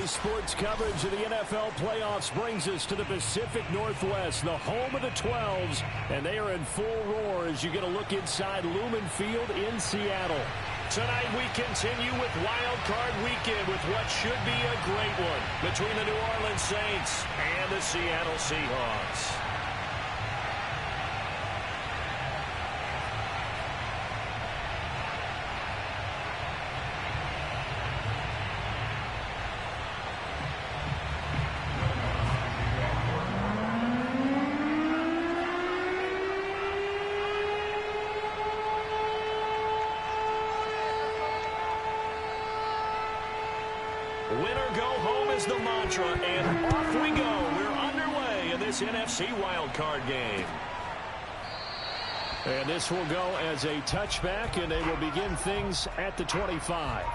Today's sports coverage of the NFL playoffs brings us to the Pacific Northwest, the home of the 12s, and they are in full roar as you get a look inside Lumen Field in Seattle. Tonight we continue with Wild Card Weekend with what should be a great one between the New Orleans Saints and the Seattle Seahawks. Winner go home is the mantra, and off we go. We're underway in this NFC wildcard game. And this will go as a touchback, and they will begin things at the 25.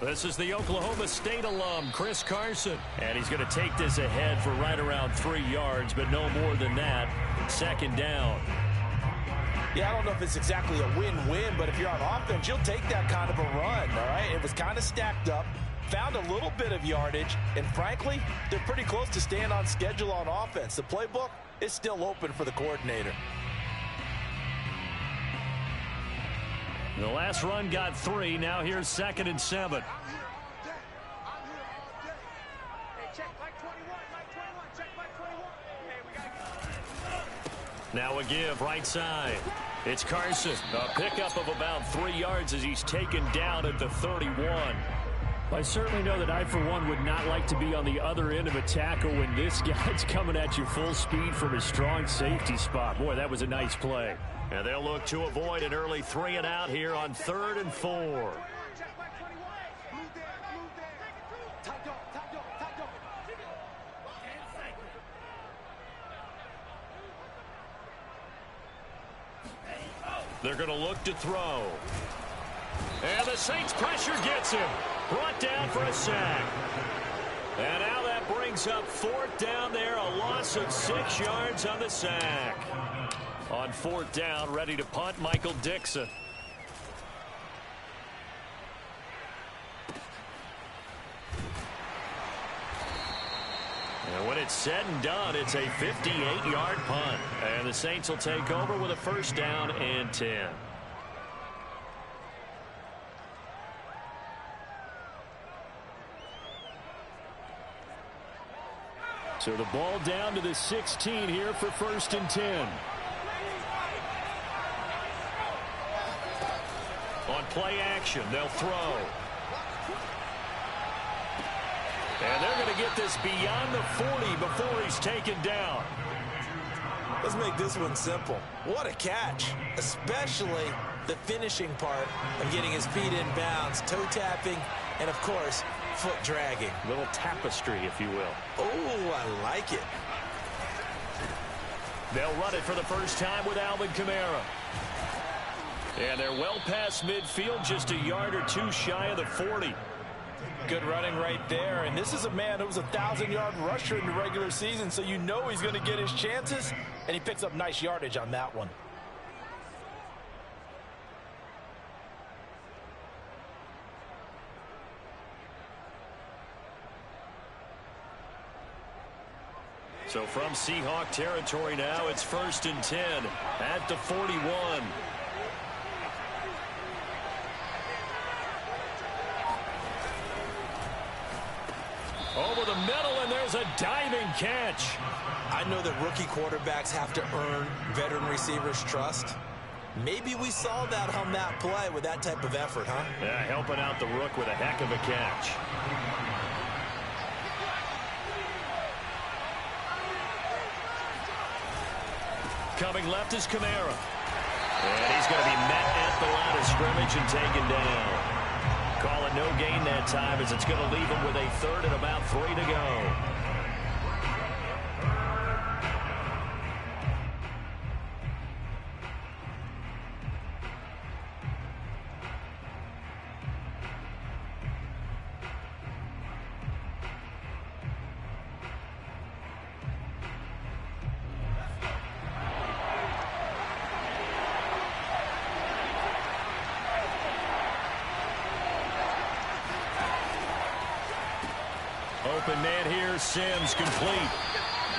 This is the Oklahoma State alum, Chris Carson. And he's going to take this ahead for right around 3 yards, but no more than that. Second down. Yeah, I don't know if it's exactly a win-win, but if you're on offense, you'll take that kind of a run, all right? It was kind of stacked up, found a little bit of yardage, and frankly, they're pretty close to staying on schedule on offense. The playbook is still open for the coordinator. The last run got 3. Now here's 2nd and 7. Now a give right side. It's Carson. A pickup of about 3 yards as he's taken down at the 31. I certainly know that I, for one, would not like to be on the other end of a tackle when this guy's coming at you full speed from his strong safety spot. Boy, that was a nice play. And they'll look to avoid an early 3 and out here on 3rd and 4. They're going to look to throw. And the Saints pressure gets him. Brought down for a sack. And now that brings up 4th down there. A loss of 6 yards on the sack. On 4th down, ready to punt, Michael Dickson. And when it's said and done, it's a 58-yard punt. And the Saints will take over with a 1st down and 10. So the ball down to the 16 here for 1st and 10. On play action, they'll throw. And they're going to get this beyond the 40 before he's taken down. Let's make this one simple. What a catch, especially the finishing part of getting his feet in bounds, toe tapping, and of course, foot dragging. Little tapestry, if you will. Oh, I like it. They'll run it for the first time with Alvin Kamara. And they're well past midfield, just a yard or 2 shy of the 40. Good running right there. And this is a man who was a 1,000-yard rusher in the regular season, so you know he's going to get his chances, and he picks up nice yardage on that one. So from Seahawk territory now, it's 1st and 10 at the 41. Over the middle, and there's a diving catch. I know that rookie quarterbacks have to earn veteran receivers' trust. Maybe we saw that on that play with that type of effort, huh? Yeah, helping out the rook with a heck of a catch. Coming left is Kamara. And he's going to be met at the line of scrimmage and taken down. Call it no gain that time as it's going to leave him with a third and about 3 to go. Open man here, Sims complete.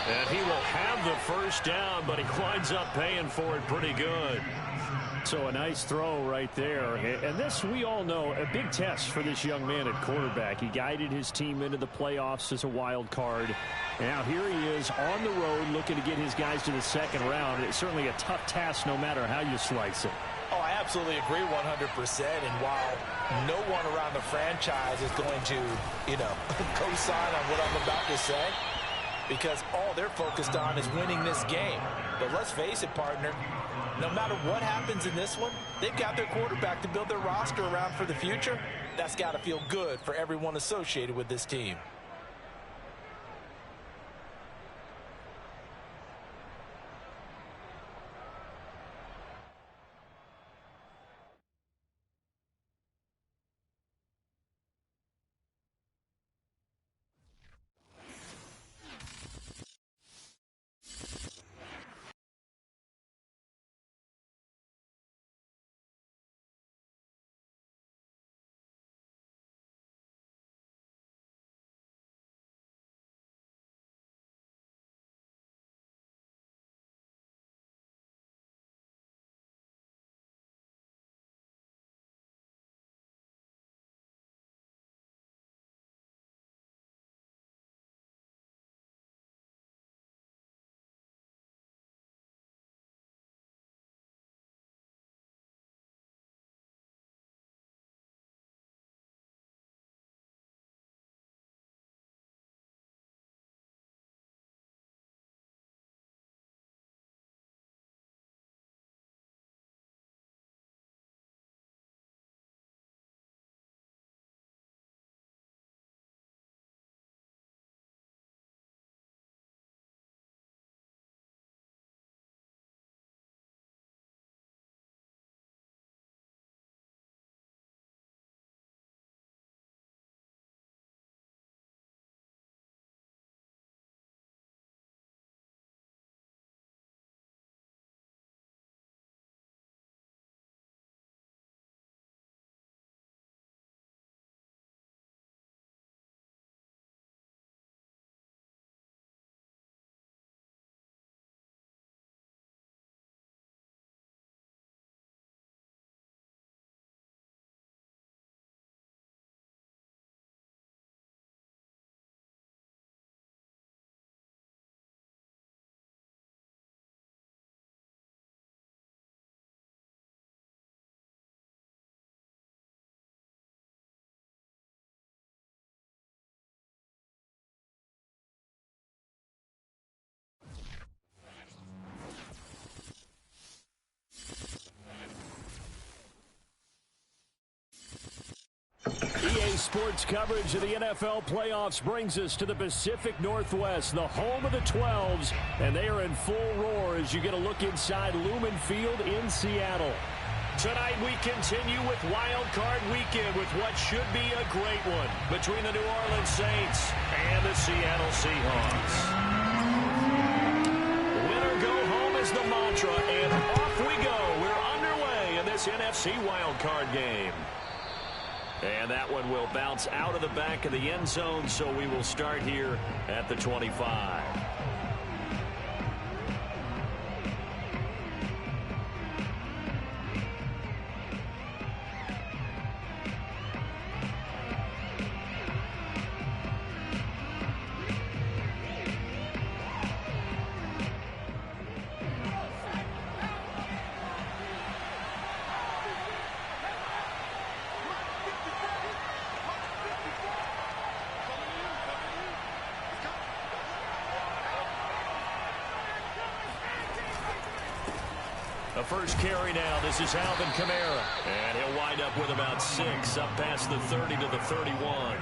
And he will have the first down, but he winds up paying for it pretty good. So a nice throw right there. And this, we all know, a big test for this young man at quarterback. He guided his team into the playoffs as a wild card. Now here he is on the road looking to get his guys to the second round. It's certainly a tough task no matter how you slice it. Oh, I absolutely agree 100%. And while no one around the franchise is going to, co-sign on what I'm about to say, because all they're focused on is winning this game. But let's face it, partner, no matter what happens in this one, they've got their quarterback to build their roster around for the future. That's got to feel good for everyone associated with this team. EA Sports coverage of the NFL playoffs brings us to the Pacific Northwest, the home of the 12s, and they are in full roar as you get a look inside Lumen Field in Seattle. Tonight we continue with Wild Card Weekend with what should be a great one between the New Orleans Saints and the Seattle Seahawks. Winner go home is the mantra, and off we go. We're underway in this NFC Wild Card game. And that one will bounce out of the back of the end zone, so we will start here at the 25. first carry now. This is Alvin Kamara. And he'll wind up with about 6, up past the 30 to the 31.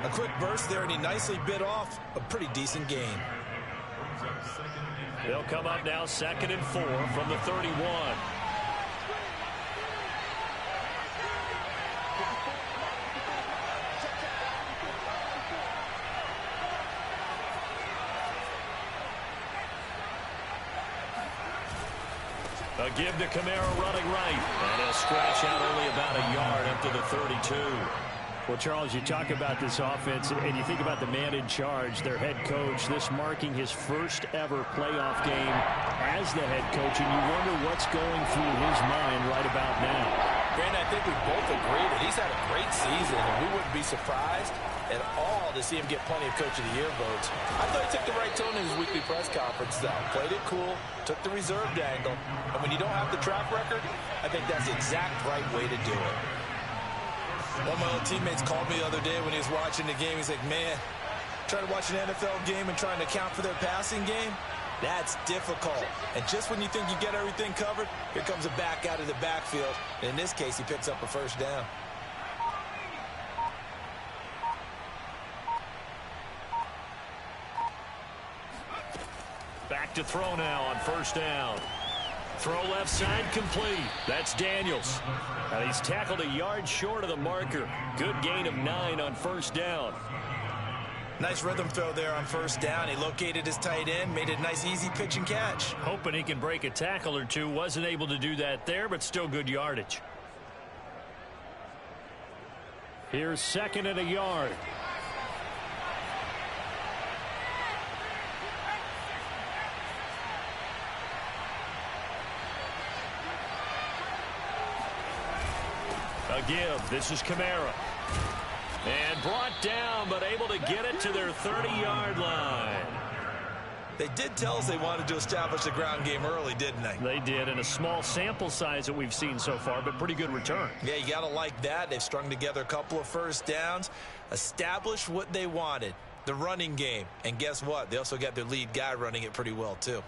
A quick burst there, and he nicely bit off a pretty decent gain. They'll come up now 2nd and 4 from the 31. A give to Kamara running right. And he'll scratch out only about a yard up to the 32. Well, Charles, you talk about this offense, and you think about the man in charge, their head coach, this marking his first ever playoff game as the head coach, and you wonder what's going through his mind right about now. Brandon, I think we both agree that he's had a great season, and we wouldn't be surprised at all to see him get plenty of Coach of the Year votes. I thought he took the right tone in his weekly press conference, though. Played it cool, took the reserved angle, and when you don't have the track record, I think that's the exact right way to do it. One of my old teammates called me the other day when he was watching the game. He's like, man, trying to watch an NFL game and trying to account for their passing game, that's difficult. And just when you think you get everything covered, here comes a back out of the backfield. And in this case, he picks up a first down. Back to throw now on first down. Throw left side complete. That's Daniels. And he's tackled a yard short of the marker. Good gain of 9 on first down. Nice rhythm throw there on first down. He located his tight end, made a nice easy pitch and catch. Hoping he can break a tackle or two. Wasn't able to do that there, but still good yardage. Here's 2nd and a yard. A give. This is Kamara. And brought down, but able to get it to their 30-yard line. They did tell us they wanted to establish the ground game early, didn't they? They did, in a small sample size that we've seen so far, but pretty good return. Yeah, you got to like that. They've strung together a couple of first downs, established what they wanted, the running game. And guess what? They also got their lead guy running it pretty well, too.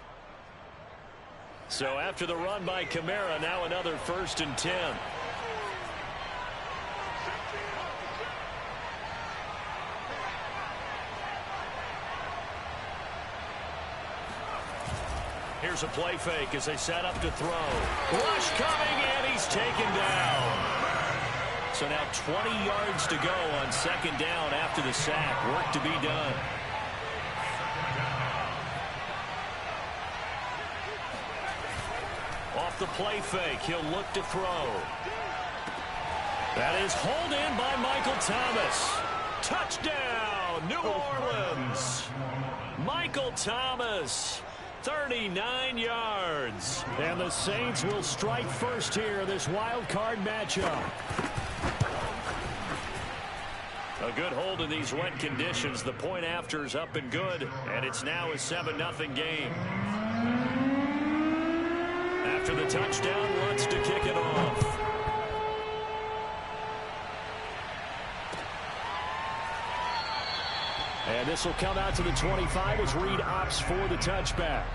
So after the run by Kamara, now another 1st and 10. Here's a play fake as they set up to throw. Rush coming, and he's taken down. So now 20 yards to go on 2nd down after the sack. Work to be done. Off the play fake, he'll look to throw. That is hauled in by Michael Thomas. Touchdown, New Orleans. Michael Thomas. 39 yards. And the Saints will strike first here, this wild card matchup. A good hold in these wet conditions. The point after is up and good, and it's now a 7-0 game. After the touchdown, wants to kick it off. And this will come out to the 25 as Reed opts for the touchback.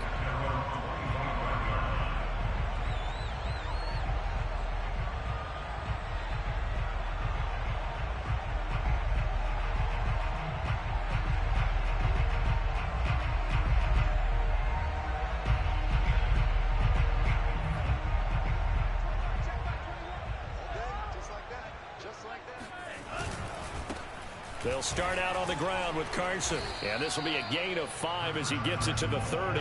They'll start out on the ground with Carson. And this will be a gain of 5 as he gets it to the 30.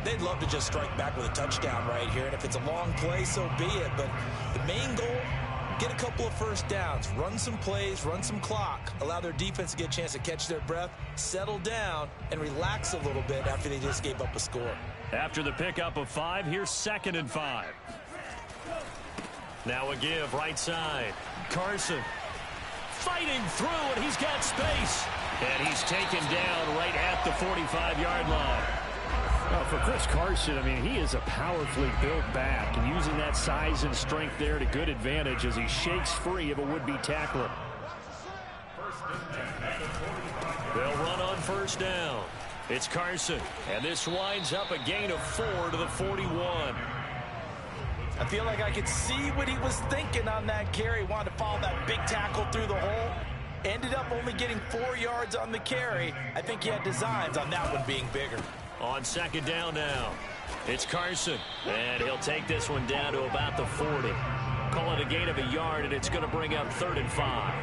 They'd love to just strike back with a touchdown right here. And if it's a long play, so be it. But the main goal, get a couple of first downs. Run some plays, run some clock. Allow their defense to get a chance to catch their breath, settle down, and relax a little bit after they just gave up a score. After the pickup of 5, here's 2nd and 5. Now a give right side. Carson. Fighting through, and he's got space. And he's taken down right at the 45-yard line. Well, for Chris Carson, I mean, he is a powerfully built back, and using that size and strength there to good advantage as he shakes free of a would-be tackler. They'll run on first down. It's Carson, and this winds up a gain of 4 to the 41. I feel like I could see what he was thinking on that carry. Wanted to follow that big tackle through the hole. Ended up only getting 4 yards on the carry. I think he had designs on that one being bigger. On second down now, it's Carson, and he'll take this one down to about the 40. Call it a gain of a yard, and it's going to bring up 3rd and 5.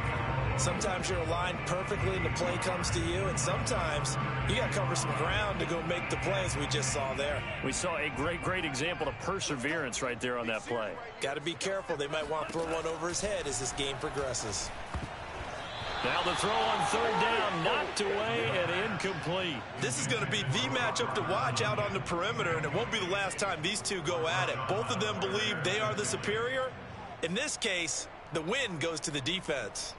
Sometimes you're aligned perfectly and the play comes to you, and sometimes you got to cover some ground to go make the play, as we just saw there. We saw a great example of perseverance right there on that play. Got to be careful. They might want to throw one over his head as this game progresses. Now the throw on 3rd down, knocked away and incomplete. This is going to be the matchup to watch out on the perimeter, and it won't be the last time these two go at it. Both of them believe they are the superior. In this case, the win goes to the defense.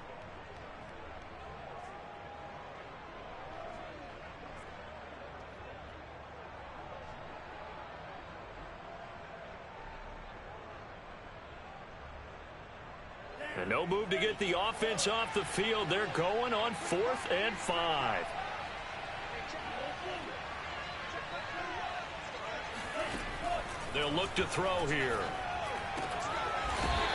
And no move to get the offense off the field. They're going on 4th and 5. They'll look to throw here.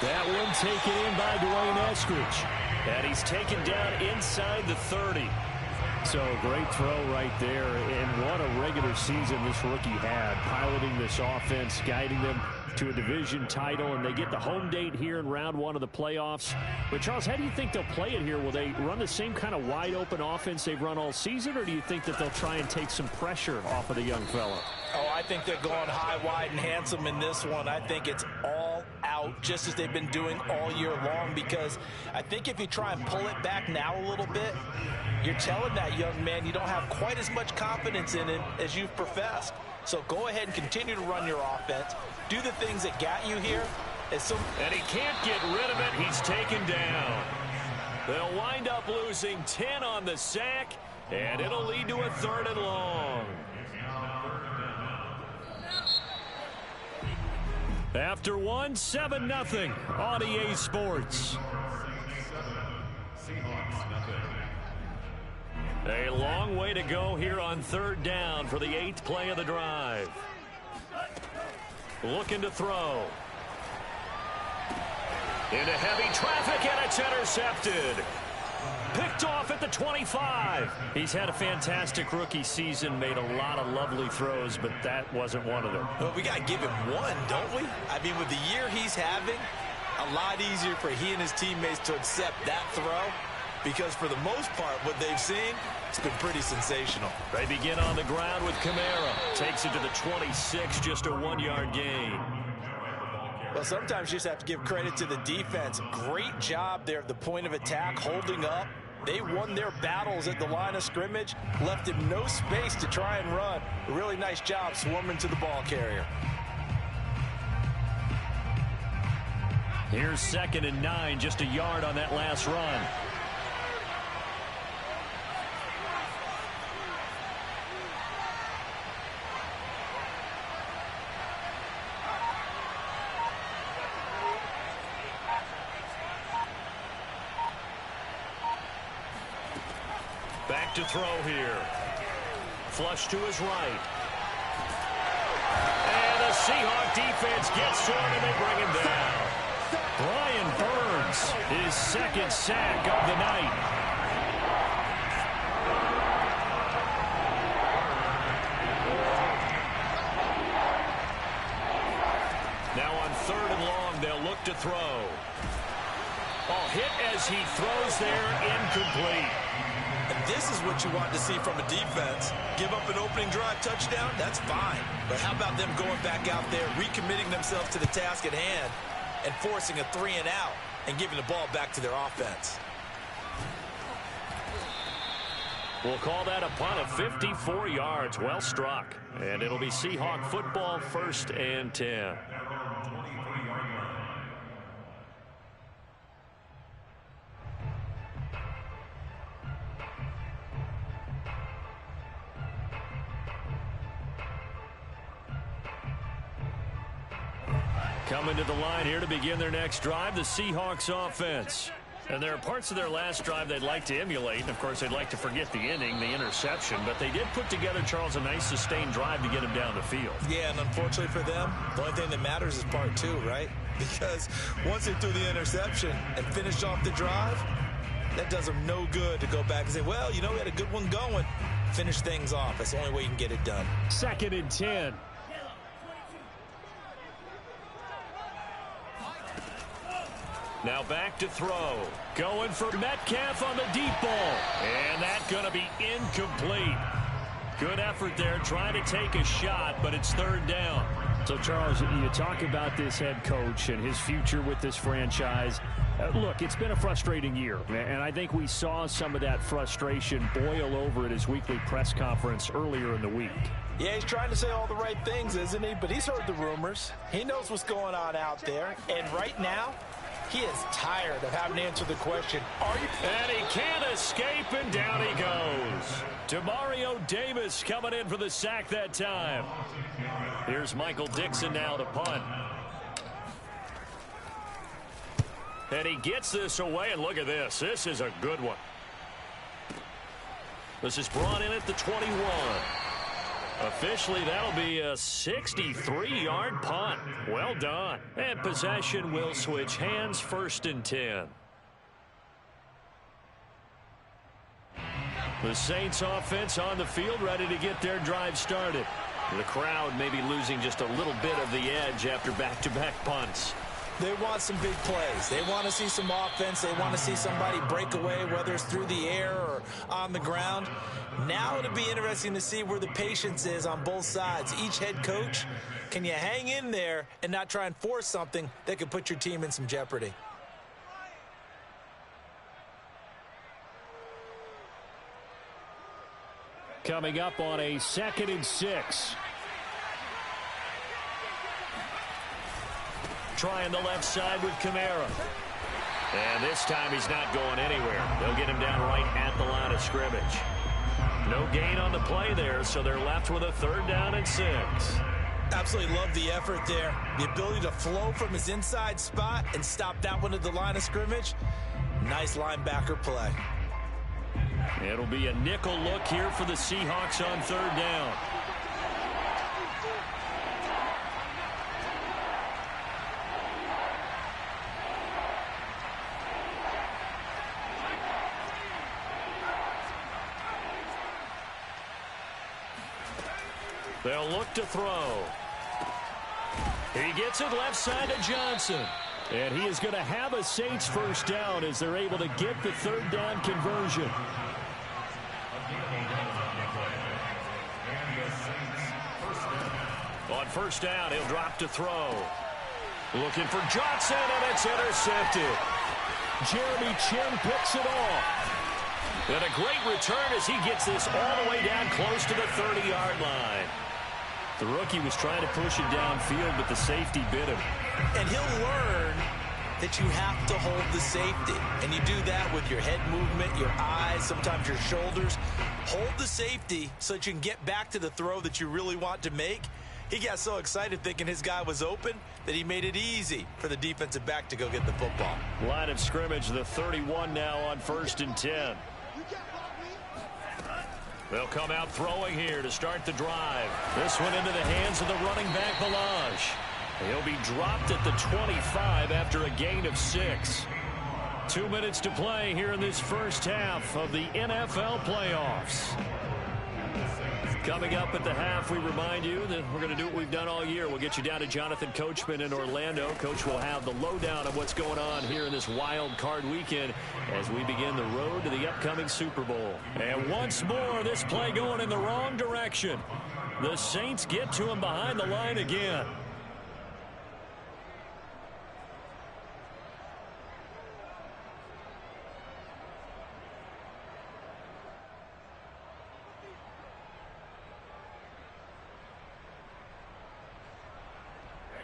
That one taken in by Dwayne Eskridge. And he's taken down inside the 30. So great throw right there. And what a regular season this rookie had. Piloting this offense, guiding them to a division title, and they get the home date here in round 1 of the playoffs. But Charles, how do you think they'll play it here? Will they run the same kind of wide open offense they've run all season, or do you think that they'll try and take some pressure off of the young fella? Oh, I think they're going high, wide, and handsome in this one. I think it's all out, just as they've been doing all year long, because I think if you try and pull it back now a little bit, you're telling that young man you don't have quite as much confidence in him as you've professed. So go ahead and continue to run your offense. Do the things that got you here. And he can't get rid of it. He's taken down. They'll wind up losing 10 on the sack, and it'll lead to a 3rd and long. After 1, 7-0 on EA Sports. A long way to go here on 3rd down for the 8th play of the drive. Looking to throw. Into heavy traffic, and it's intercepted. Picked off at the 25. He's had a fantastic rookie season, made a lot of lovely throws, but that wasn't one of them. Well, we got to give him one, don't we? I mean, with the year he's having, a lot easier for he and his teammates to accept that throw, because for the most part, what they've seen, it's been pretty sensational. They begin on the ground with Kamara. Takes it to the 26, just a 1-yard gain. Well, sometimes you just have to give credit to the defense. Great job there at the point of attack, holding up. They won their battles at the line of scrimmage, left him no space to try and run. A really nice job swarming to the ball carrier. Here's 2nd and 9, just a yard on that last run. Back to throw here. Flush to his right. And the Seahawk defense gets to him, and they bring him down. Brian Burns, his 2nd sack of the night. Now on 3rd and long, they'll look to throw. Ball hit as he throws there, incomplete. And this is what you want to see from a defense. Give up an opening drive touchdown, that's fine. But how about them going back out there, recommitting themselves to the task at hand, and forcing a 3-and-out and giving the ball back to their offense? We'll call that a punt of 54 yards. Well struck. And it'll be Seahawk football, 1st and 10. Coming to the line here to begin their next drive, the Seahawks offense. And there are parts of their last drive they'd like to emulate. And, of course, they'd like to forget the inning, the interception. But they did put together, Charles, a nice sustained drive to get him down the field. Yeah, and unfortunately for them, the only thing that matters is part two, right? Because once they threw the interception and finished off the drive, that does them no good to go back and say, well, you know, we had a good one going. Finish things off. That's the only way you can get it done. 2nd and 10. Now back to throw. Going for Metcalf on the deep ball. And that's going to be incomplete. Good effort there trying to take a shot, but it's 3rd down. So, Charles, you talk about this head coach and his future with this franchise. Look, it's been a frustrating year, and I think we saw some of that frustration boil over at his weekly press conference earlier in the week. Yeah, he's trying to say all the right things, isn't he? But he's heard the rumors. He knows what's going on out there. And right now, he is tired of having to answer the question, are you... And he can't escape, and down he goes. Demario Davis coming in for the sack that time. Here's Michael Dixon now to punt. And he gets this away, and look at this. This is a good one. This is brought in at the 21. Officially, that'll be a 63-yard punt. Well done. And possession will switch hands, 1st and 10. The Saints offense on the field, ready to get their drive started. The crowd maybe losing just a little bit of the edge after back-to-back punts. They want some big plays. They want to see some offense. They want to see somebody break away, whether it's through the air or on the ground. Now it'll be interesting to see where the patience is on both sides. Each head coach, can you hang in there and not try and force something that could put your team in some jeopardy? Coming up on a 2nd and 6. Trying the left side with Kamara. And this time he's not going anywhere. They'll get him down right at the line of scrimmage. No gain on the play there, so they're left with a 3rd down and 6. Absolutely love the effort there. The ability to flow from his inside spot and stop that one at the line of scrimmage. Nice linebacker play. It'll be a nickel look here for the Seahawks on 3rd down. They'll look to throw. He gets it left side to Johnson. And he is going to have a Saints 1st down as they're able to get the 3rd down conversion. On 1st down, he'll drop to throw. Looking for Johnson, and it's intercepted. Jeremy Chinn picks it off. And a great return as he gets this all the way down close to the 30-yard line. The rookie was trying to push it downfield, but the safety bit him. And he'll learn that you have to hold the safety. And you do that with your head movement, your eyes, sometimes your shoulders. Hold the safety so that you can get back to the throw that you really want to make. He got so excited thinking his guy was open that he made it easy for the defensive back to go get the football. Line of scrimmage, the 31 now on 1st and 10. They'll come out throwing here to start the drive. This one into the hands of the running back, Ballage. He'll be dropped at the 25 after a gain of 6. 2 minutes to play here in this 1st half of the NFL playoffs. Coming up at the half, we remind you that we're going to do what we've done all year. We'll get you down to Jonathan Coachman in Orlando. Coach will have the lowdown of what's going on here in this wild card weekend as we begin the road to the upcoming Super Bowl. And once more, this play going in the wrong direction. The Saints get to him behind the line again.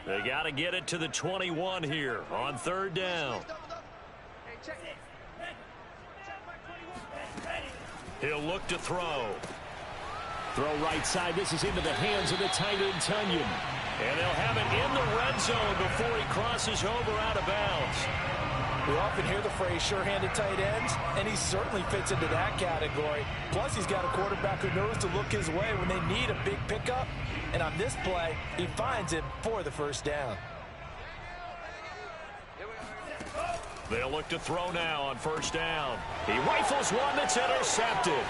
They got to get it to the 21 here on 3rd down. He'll look to throw. Throw right side. This is into the hands of the tight end, Tunyon. And they'll have it in the red zone before he crosses over out of bounds. We often hear the phrase sure-handed tight ends, and he certainly fits into that category. Plus, he's got a quarterback who knows to look his way when they need a big pickup. And on this play, he finds him for the first down. They'll look to throw now on first down. He rifles one that's intercepted.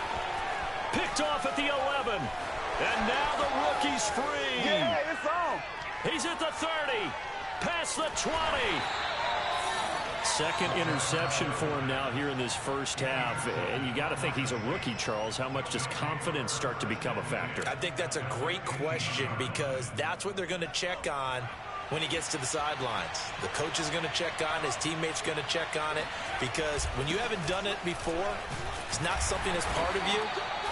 Picked off at the 11. And now the rookie's free. Yeah, it's on. He's at the 30. Past the 20. Second interception for him now here in this first half. And you got to think he's a rookie, Charles. How much does confidence start to become a factor? I think that's a great question because that's what they're going to check on when he gets to the sidelines. The coach is going to check on it. His teammates going to check on it because when you haven't done it before, it's not something that's part of you.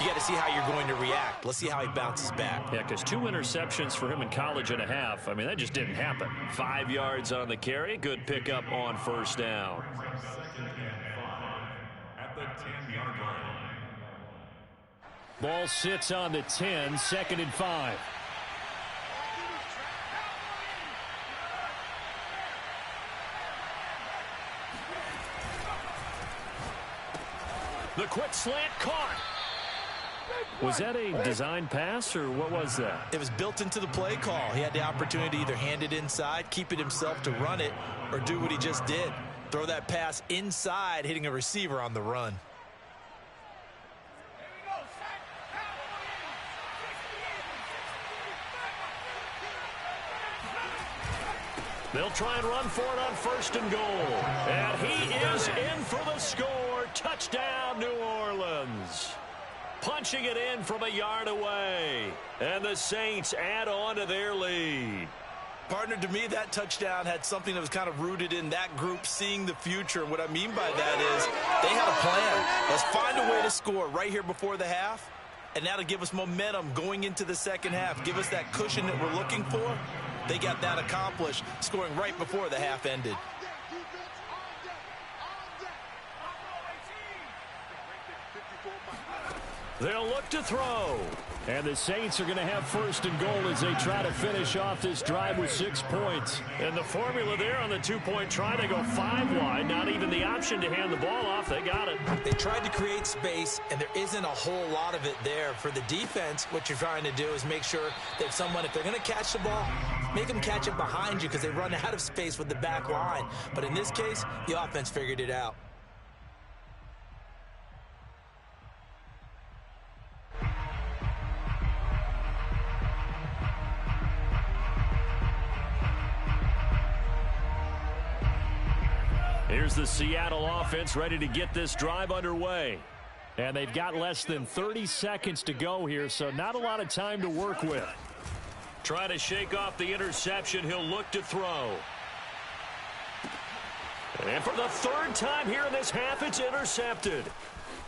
You got to see how you're going to react. Let's see how he bounces back. Yeah, because 2 interceptions for him in college and a half. I mean, that just didn't happen. 5 yards on the carry. Good pickup on first down. At the 10-yard line. Ball sits on the 10, 2nd and 5. The quick slant caught. Was that a design pass, or what was that? It was built into the play call. He had the opportunity to either hand it inside, keep it himself to run it, or do what he just did. Throw that pass inside, hitting a receiver on the run. They'll try and run for it on 1st and goal. And he is in for the score. Touchdown, New Orleans. Punching it in from a yard away. And the Saints add on to their lead. Partner, to me, that touchdown had something that was kind of rooted in that group seeing the future. And what I mean by that is they had a plan. Let's find a way to score right here before the half. And that'll give us momentum going into the second half. Give us that cushion that we're looking for. They got that accomplished, scoring right before the half ended. They'll look to throw. And the Saints are going to have 1st and goal as they try to finish off this drive with 6 points. And the formula there on the 2-point try, they go 5 wide. Not even the option to hand the ball off. They got it. They tried to create space, and there isn't a whole lot of it there. For the defense, what you're trying to do is make sure that someone, if they're going to catch the ball, make them catch it behind you because they run out of space with the back line. But in this case, the offense figured it out. Here's the Seattle offense ready to get this drive underway. And they've got less than 30 seconds to go here, so not a lot of time to work with. Try to shake off the interception. He'll look to throw. And for the 3rd time here in this half, it's intercepted.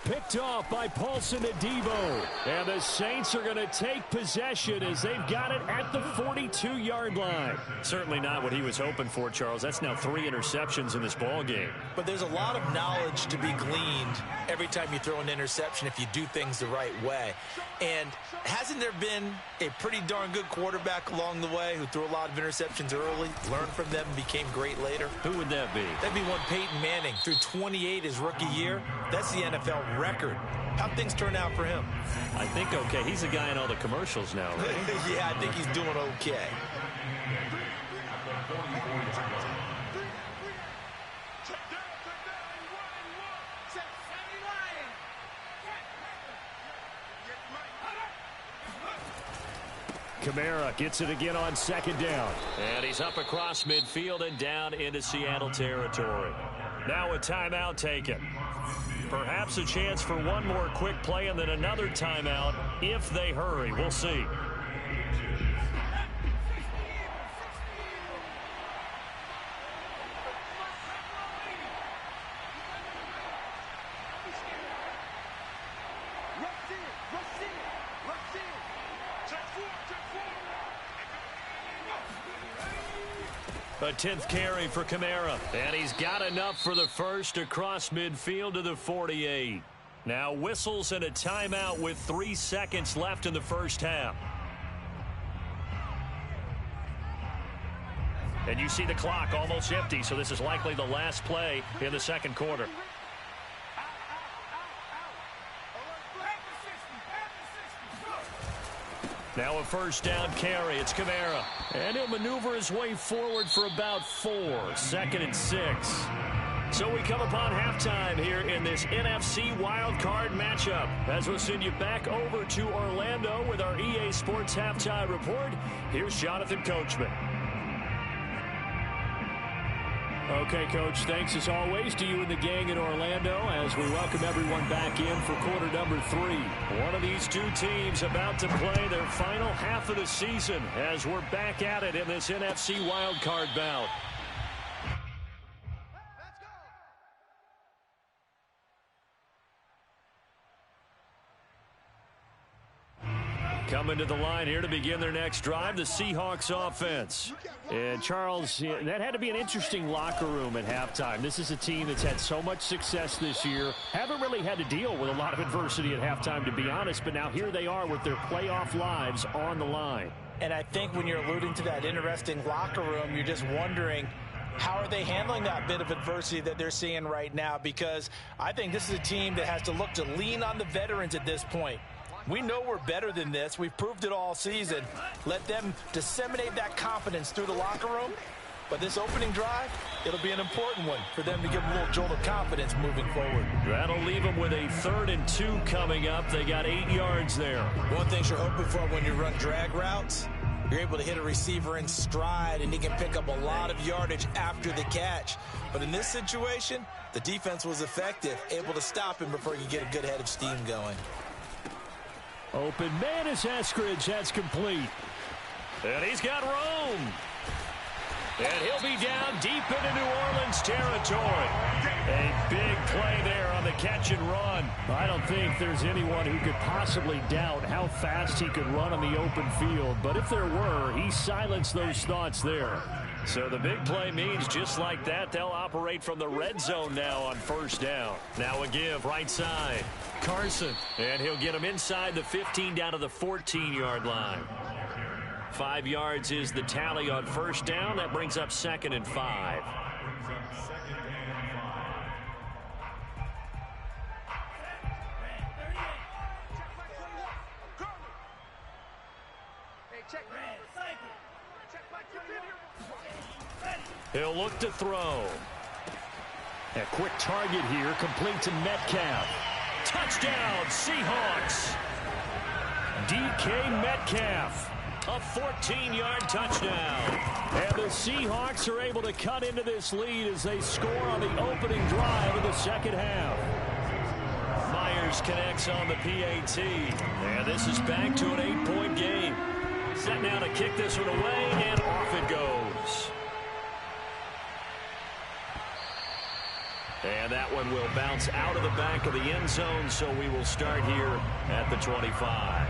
Picked off by Paulson Adebo. And the Saints are going to take possession as they've got it at the 42-yard line. Certainly not what he was hoping for, Charles. That's now 3 interceptions in this ball game. But there's a lot of knowledge to be gleaned every time you throw an interception if you do things the right way. And hasn't there been a pretty darn good quarterback along the way who threw a lot of interceptions early, learned from them, and became great later? Who would that be? That'd be one Peyton Manning. Threw 28 his rookie year. That's the NFL record. How'd things turn out for him? I think okay. He's the guy in all the commercials now, right? Yeah, I think he's doing okay. Kamara gets it again on 2nd down. And he's up across midfield and down into Seattle territory. Now a timeout taken. Perhaps a chance for one more quick play and then another timeout if they hurry. We'll see. A 10th carry for Kamara. And he's got enough for the first across midfield to the 48. Now whistles and a timeout with 3 seconds left in the first half. And you see the clock almost empty, so this is likely the last play in the second quarter. Now a first down carry. It's Kamara. And he'll maneuver his way forward for about 4. 2nd and 6. So we come upon halftime here in this NFC wildcard matchup. As we'll send you back over to Orlando with our EA Sports Halftime Report, here's Jonathan Coachman. Okay, Coach, thanks as always to you and the gang in Orlando as we welcome everyone back in for quarter number 3. One of these two teams about to play their final half of the season as we're back at it in this NFC wildcard bout. Coming to the line here to begin their next drive, the Seahawks offense. And Charles, that had to be an interesting locker room at halftime. This is a team that's had so much success this year. Haven't really had to deal with a lot of adversity at halftime, to be honest. But now here they are with their playoff lives on the line. And I think when you're alluding to that interesting locker room, you're just wondering, how are they handling that bit of adversity that they're seeing right now? Because I think this is a team that has to look to lean on the veterans at this point. We know we're better than this. We've proved it all season. Let them disseminate that confidence through the locker room. But this opening drive, it'll be an important one for them to give them a little jolt of confidence moving forward. That'll leave them with a 3rd and 2 coming up. They got 8 yards there. One thing you're hoping for when you run drag routes, you're able to hit a receiver in stride, and he can pick up a lot of yardage after the catch. But in this situation, the defense was effective, able to stop him before you get a good head of steam going. Open man is Eskridge. That's complete. And he's got room. And he'll be down deep into New Orleans territory. A big play there on the catch and run. I don't think there's anyone who could possibly doubt how fast he could run on the open field. But if there were, he silenced those thoughts there. So the big play means just like that, they'll operate from the red zone now on first down. Now a give right side. Carson. And he'll get him inside the 15 down to the 14-yard line. 5 yards is the tally on first down. That brings up 2nd and 5. He'll look to throw. A quick target here, complete to Metcalf. Touchdown, Seahawks. DK Metcalf. A 14-yard touchdown. And the Seahawks are able to cut into this lead as they score on the opening drive of the second half. Myers connects on the PAT. And this is back to an 8-point game. Set now to kick this one away, and off it goes. And that one will bounce out of the back of the end zone, so we will start here at the 25.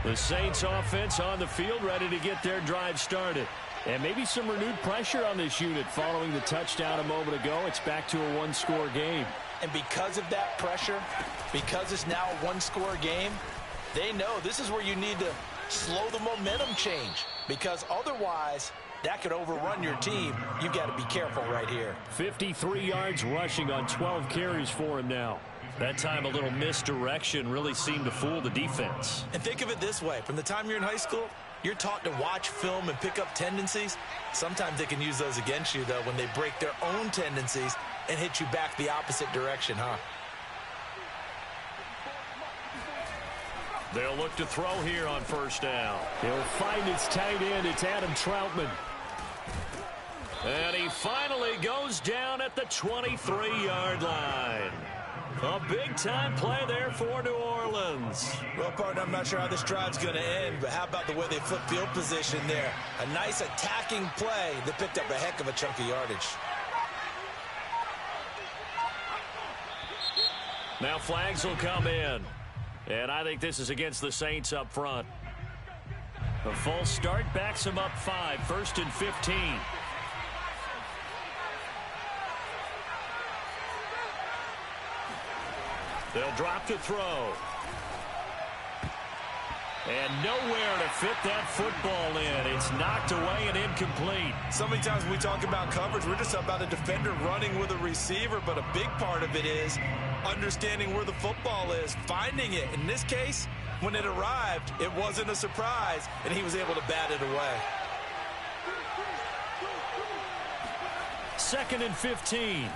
The Saints offense on the field, ready to get their drive started. And maybe some renewed pressure on this unit following the touchdown a moment ago. It's back to a one-score game. And because of that pressure, because it's now a one-score game, they know this is where you need to slow the momentum change. Because otherwise, that could overrun your team. You've got to be careful right here. 53 yards rushing on 12 carries for him now. That time a little misdirection really seemed to fool the defense. And think of it this way. From the time you're in high school, you're taught to watch film and pick up tendencies. Sometimes they can use those against you, though, when they break their own tendencies and hit you back the opposite direction, huh? They'll look to throw here on first down. He'll find his tight end. It's Adam Troutman. And he finally goes down at the 23-yard line. A big-time play there for New Orleans. Well, partner, I'm not sure how this drive's going to end, but how about the way they flip field position there? A nice attacking play that picked up a heck of a chunk of yardage. Now flags will come in. And I think this is against the Saints up front. A false start backs him up 5. 1st and 15. They'll drop to throw. And nowhere to fit that football in. It's knocked away and incomplete. So many times when we talk about coverage, we're just about a defender running with a receiver, but a big part of it is understanding where the football is, finding it. In this case, when it arrived, it wasn't a surprise, and he was able to bat it away. 2nd and 15.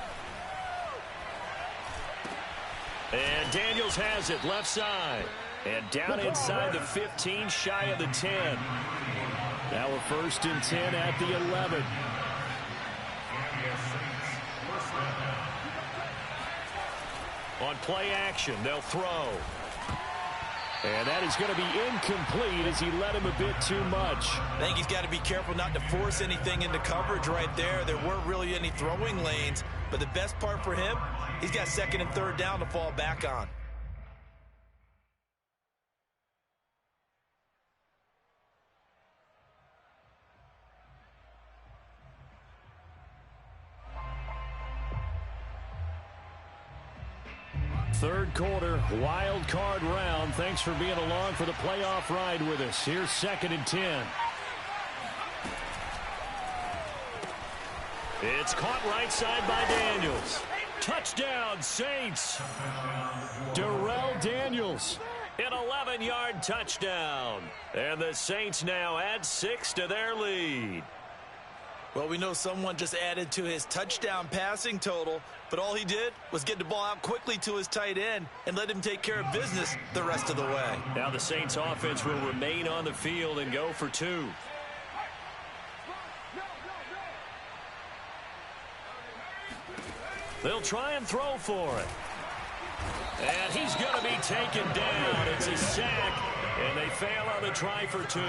And Daniels has it left side. And down inside the 15, shy of the 10. Now a 1st and 10 at the 11. On play action, they'll throw. And that is going to be incomplete as he led him a bit too much. I think he's got to be careful not to force anything into coverage right there. There weren't really any throwing lanes. But the best part for him, he's got 2nd and 3rd down to fall back on. Third quarter, wild card round. Thanks for being along for the playoff ride with us. Here's 2nd and 10. It's caught right side by Daniels. Touchdown, Saints. Darrell Daniels. An 11-yard touchdown. And the Saints now add 6 to their lead. Well, we know someone just added to his touchdown passing total, but all he did was get the ball out quickly to his tight end and let him take care of business the rest of the way. Now the Saints offense will remain on the field and go for 2. They'll try and throw for it. And he's going to be taken down. It's a sack, and they fail on the try for 2.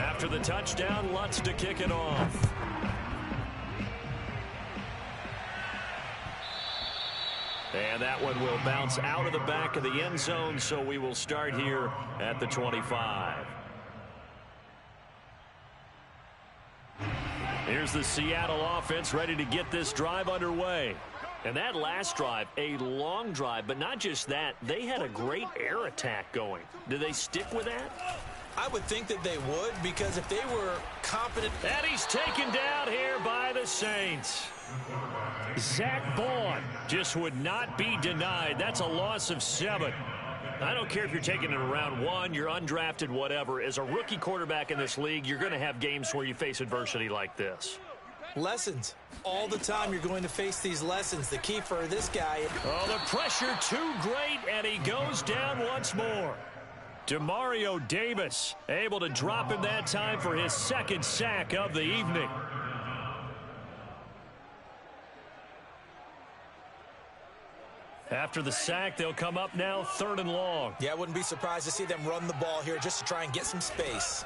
After the touchdown, Lutz to kick it off. And that one will bounce out of the back of the end zone, so we will start here at the 25. Here's the Seattle offense ready to get this drive underway. And that last drive, a long drive, but not just that, they had a great air attack going. Do they stick with that? I would think that they would, because if they were confident. And he's taken down here by the Saints. Zach Bond just would not be denied. That's a loss of 7. I don't care if you're taking it in round 1, you're undrafted, whatever. As a rookie quarterback in this league, you're going to have games where you face adversity like this. Lessons. All the time you're going to face these lessons. The key for this guy. Oh, the pressure too great, and he goes down once more. Demario Davis able to drop him that time for his 2nd sack of the evening. After the sack, they'll come up now 3rd and long. Yeah, I wouldn't be surprised to see them run the ball here just to try and get some space.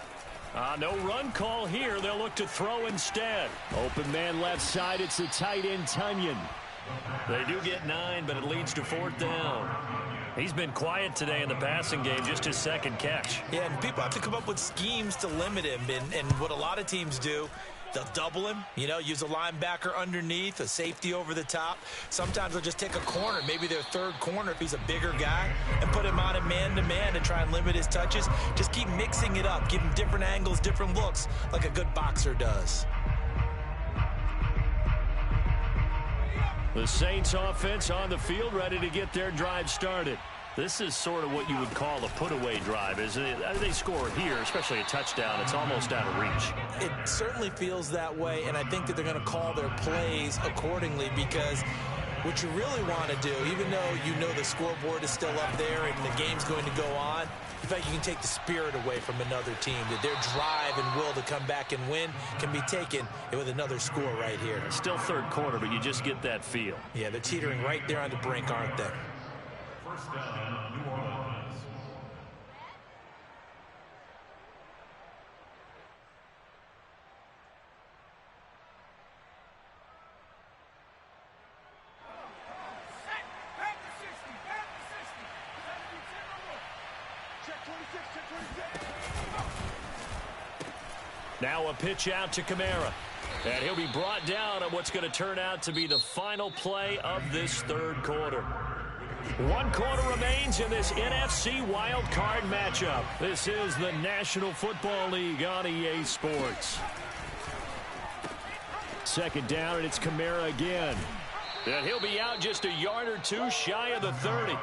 No run call here. They'll look to throw instead. Open man left side. It's the tight end, Tunyon. They do get 9, but it leads to 4th down. He's been quiet today in the passing game, just his 2nd catch. Yeah, and people have to come up with schemes to limit him. And what a lot of teams do, they'll double him, use a linebacker underneath, a safety over the top. Sometimes they'll just take a corner, maybe their 3rd corner if he's a bigger guy, and put him on a man-to-man and try and limit his touches. Just keep mixing it up, give him different angles, different looks, like a good boxer does. The Saints offense on the field ready to get their drive started. This is sort of what you would call a put-away drive. As they score here, especially a touchdown, it's almost out of reach. It certainly feels that way, and I think that they're going to call their plays accordingly, because what you really want to do, even though the scoreboard is still up there and the game's going to go on, in fact, you can take the spirit away from another team, that their drive and will to come back and win can be taken with another score right here. It's still 3rd quarter, but you just get that feel. Yeah, they're teetering right there on the brink, aren't they? 1st down, New Orleans. Now a pitch out to Kamara. And he'll be brought down on what's going to turn out to be the final play of this third quarter. 1 quarter remains in this NFC Wild Card matchup. This is the National Football League on EA Sports. Second down, and it's Kamara again. And he'll be out just a yard or two shy of the 30.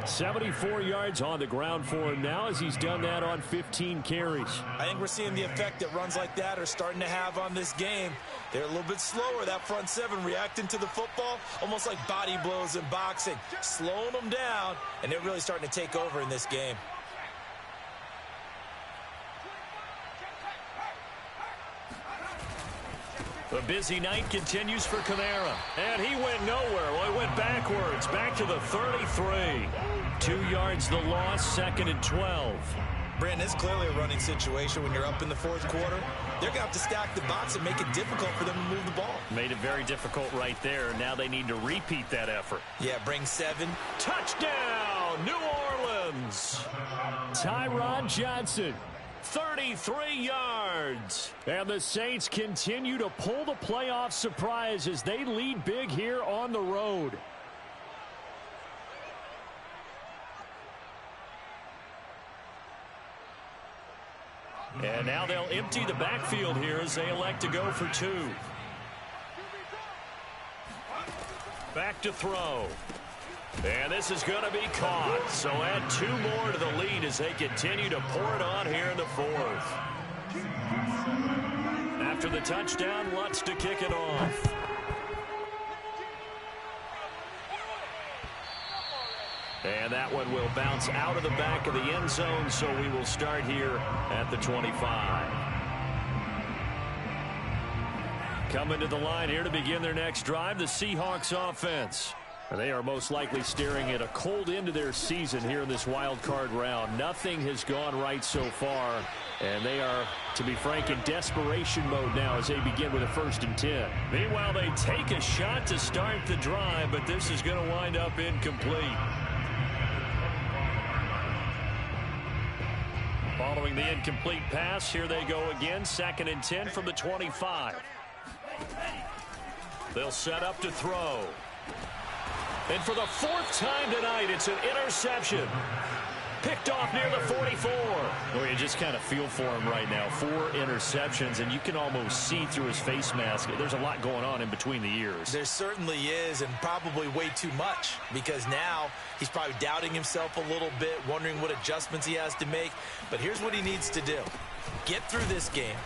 74 yards on the ground for him now as he's done that on 15 carries. I think we're seeing the effect that runs like that are starting to have on this game. They're a little bit slower, that front seven, reacting to the football, almost like body blows in boxing, slowing them down, and they're really starting to take over in this game. The busy night continues for Kamara. And he went nowhere. Well, he went backwards, back to the 33. 2 yards the loss, 2nd and 12. Brandon, it's clearly a running situation when you're up in the fourth quarter. They're going to have to stack the box and make it difficult for them to move the ball. Made it very difficult right there. Now they need to repeat that effort. Yeah, bring 7. Touchdown, New Orleans. Tyron Johnson. 33 yards. And the Saints continue to pull the playoff surprise as they lead big here on the road. And now they'll empty the backfield here as they elect to go for 2. Back to throw. And this is going to be caught. So add 2 more to the lead as they continue to pour it on here in the fourth. After the touchdown, Lutz to kick it off. And that one will bounce out of the back of the end zone, so we will start here at the 25. Coming to the line here to begin their next drive, the Seahawks offense. They are most likely staring at a cold end to their season here in this wild card round. Nothing has gone right so far, and they are, to be frank, in desperation mode now as they begin with a 1st and 10. Meanwhile, they take a shot to start the drive, but this is going to wind up incomplete. Following the incomplete pass, here they go again, 2nd and 10 from the 25. They'll set up to throw. And for the 4th time tonight, it's an interception. Picked off near the 44. Well, you just kind of feel for him right now. 4 interceptions, and you can almost see through his face mask. There's a lot going on in between the ears. There certainly is, and probably way too much, because now he's probably doubting himself a little bit, wondering what adjustments he has to make. But here's what he needs to do. Get through this game.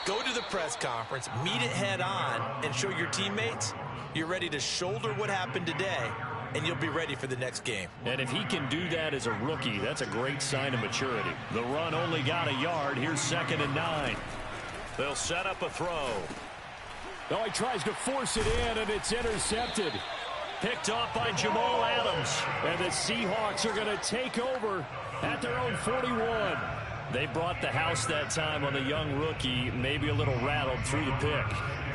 Go to the press conference, meet it head on, and show your teammates you're ready to shoulder what happened today, and you'll be ready for the next game. And if he can do that as a rookie, that's a great sign of maturity. The run only got a yard. Here's 2nd and 9. They'll set up a throw. Oh, he tries to force it in, and it's intercepted. Picked off by Jamal Adams. And the Seahawks are going to take over at their own 41. They brought the house that time on the young rookie, maybe a little rattled through the pick.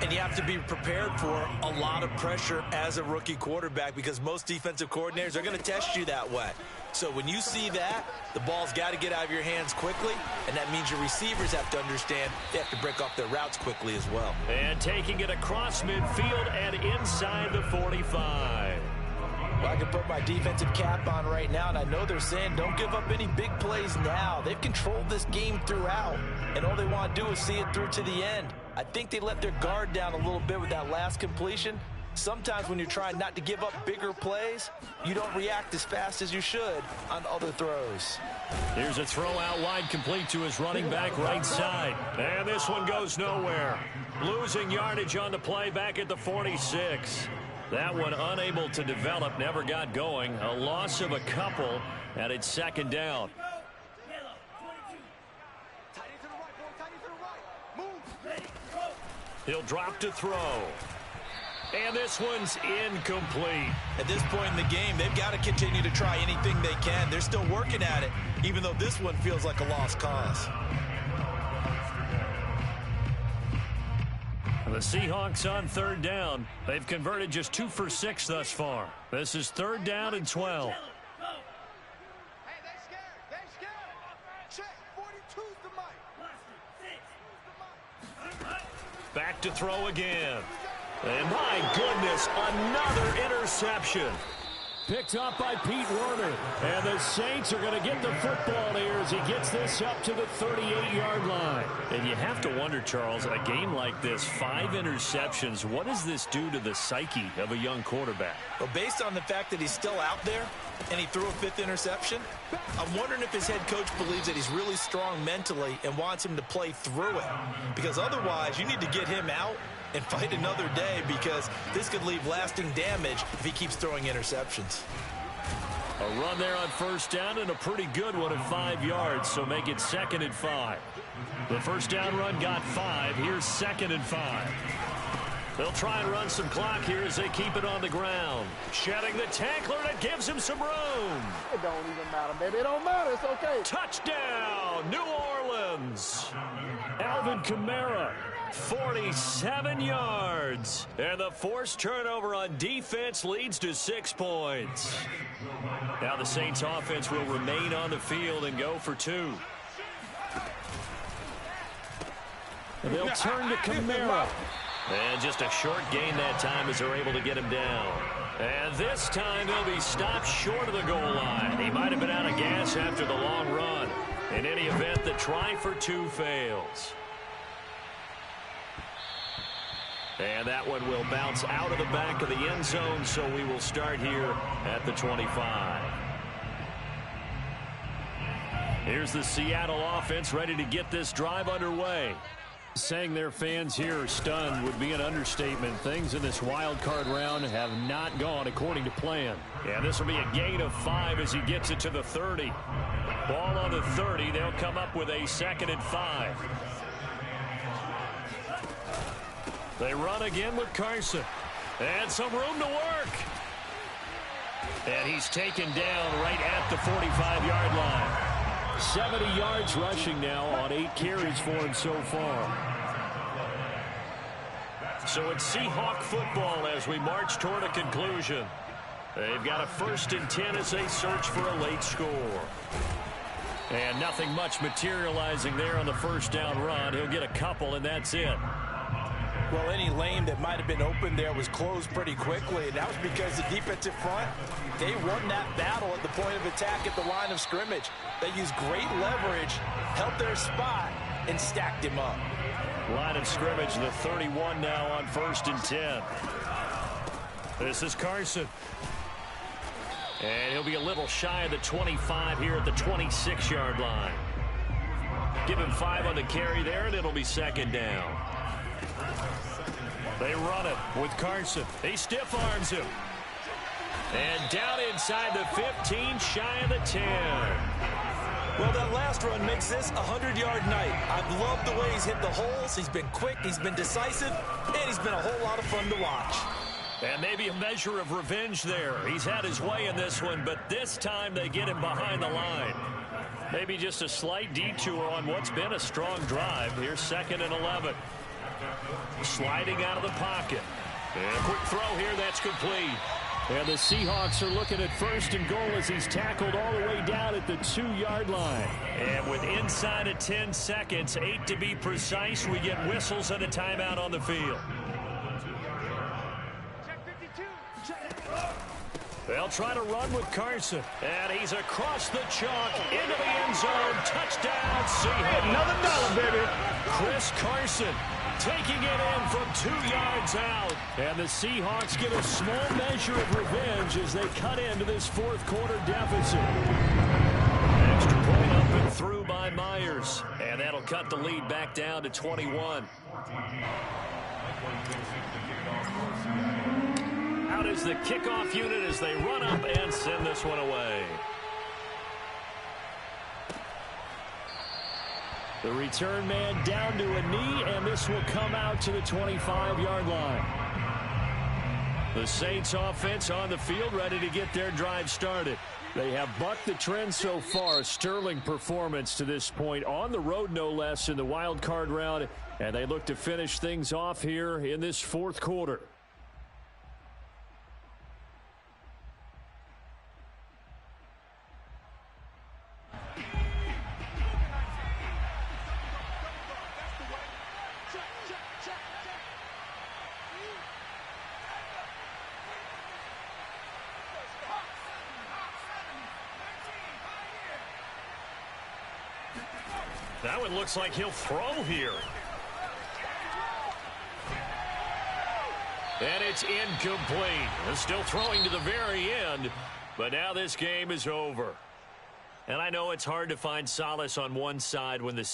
And you have to be prepared for a lot of pressure as a rookie quarterback because most defensive coordinators are going to test you that way. So when you see that, the ball's got to get out of your hands quickly, and that means your receivers have to understand they have to break off their routes quickly as well. And taking it across midfield and inside the 45. Well, I can put my defensive cap on right now, and I know they're saying don't give up any big plays now. They've controlled this game throughout, and all they want to do is see it through to the end. I think they let their guard down a little bit with that last completion. Sometimes when you're trying not to give up bigger plays, you don't react as fast as you should on other throws. Here's a throw out wide complete to his running back right side. And this one goes nowhere. Losing yardage on the play back at the 46. That one unable to develop, never got going. A loss of a couple, and it's 2nd down. He'll drop to throw. And this one's incomplete. At this point in the game, they've got to continue to try anything they can. They're still working at it, even though this one feels like a lost cause. The Seahawks on 3rd down. They've converted just 2 for 6 thus far. This is 3rd down and 12. Back to throw again. And my goodness, another interception. Picked up by Pete Werner. And the Saints are going to get the football here as he gets this up to the 38-yard line. And you have to wonder, Charles, a game like this, 5 interceptions, what does this do to the psyche of a young quarterback? Well, based on the fact that he's still out there and he threw a 5th interception, I'm wondering if his head coach believes that he's really strong mentally and wants him to play through it. Because otherwise, you need to get him out and fight another day, because this could leave lasting damage if he keeps throwing interceptions. A run there on first down, and a pretty good one at 5 yards, so make it 2nd and 5. The first down run got 5. Here's 2nd and 5. They'll try and run some clock here as they keep it on the ground. Shedding the tackler, and it gives him some room. It don't even matter, baby. It don't matter. It's okay. Touchdown, New Orleans. Alvin Kamara, 47 yards. And the forced turnover on defense leads to 6 points. Now the Saints offense will remain on the field and go for 2. And they'll turn to Kamara. And just a short gain that time as they're able to get him down. And this time he'll be stopped short of the goal line. He might have been out of gas after the long run. In any event, the try for 2 fails. And that one will bounce out of the back of the end zone, so we will start here at the 25. Here's the Seattle offense ready to get this drive underway. Saying their fans here are stunned would be an understatement. Things in this wild card round have not gone according to plan. Yeah, this will be a gain of 5 as he gets it to the 30. Ball on the 30. They'll come up with a 2nd and 5. They run again with Carson. And some room to work. And he's taken down right at the 45-yard line. 70 yards rushing now on 8 carries for him so far. So it's Seahawk football as we march toward a conclusion. They've got a 1st and 10 as they search for a late score. And nothing much materializing there on the first down run. He'll get a couple, and that's it. Well, any lane that might have been open there was closed pretty quickly, and that was because the defensive front, they won that battle at the point of attack at the line of scrimmage. They used great leverage, held their spot, and stacked him up. Line of scrimmage, the 31 now on 1st and 10. This is Carson. And he'll be a little shy of the 25 here at the 26-yard line. Give him 5 on the carry there, and it'll be 2nd down. They run it with Carson. He stiff arms him. And down inside the 15, shy of the 10. Well, that last run makes this a 100-yard night. I've loved the way he's hit the holes. He's been quick, he's been decisive, and he's been a whole lot of fun to watch. And maybe a measure of revenge there. He's had his way in this one, but this time they get him behind the line. Maybe just a slight detour on what's been a strong drive. Here's 2nd and 11. Sliding out of the pocket. And a quick throw here, that's complete. And the Seahawks are looking at 1st and goal as he's tackled all the way down at the 2-yard line. And with inside of 10 seconds, 8 to be precise, we get whistles and a timeout on the field. They'll try to run with Carson. And he's across the chalk into the end zone. Touchdown, Seahawks. Another dollar, baby. Chris Carson taking it in from 2 yards out. And the Seahawks get a small measure of revenge as they cut into this 4th quarter deficit. Extra point up and through by Myers. And that'll cut the lead back down to 21. Out is the kickoff unit as they run up and send this one away. The return man down to a knee, and this will come out to the 25-yard line. The Saints offense on the field ready to get their drive started. They have bucked the trend so far. Sterling performance to this point on the road, no less, in the wild card round, and they look to finish things off here in this 4th quarter. That one looks like he'll throw here. And it's incomplete. They're still throwing to the very end, but now this game is over. And I know it's hard to find solace on one side when the season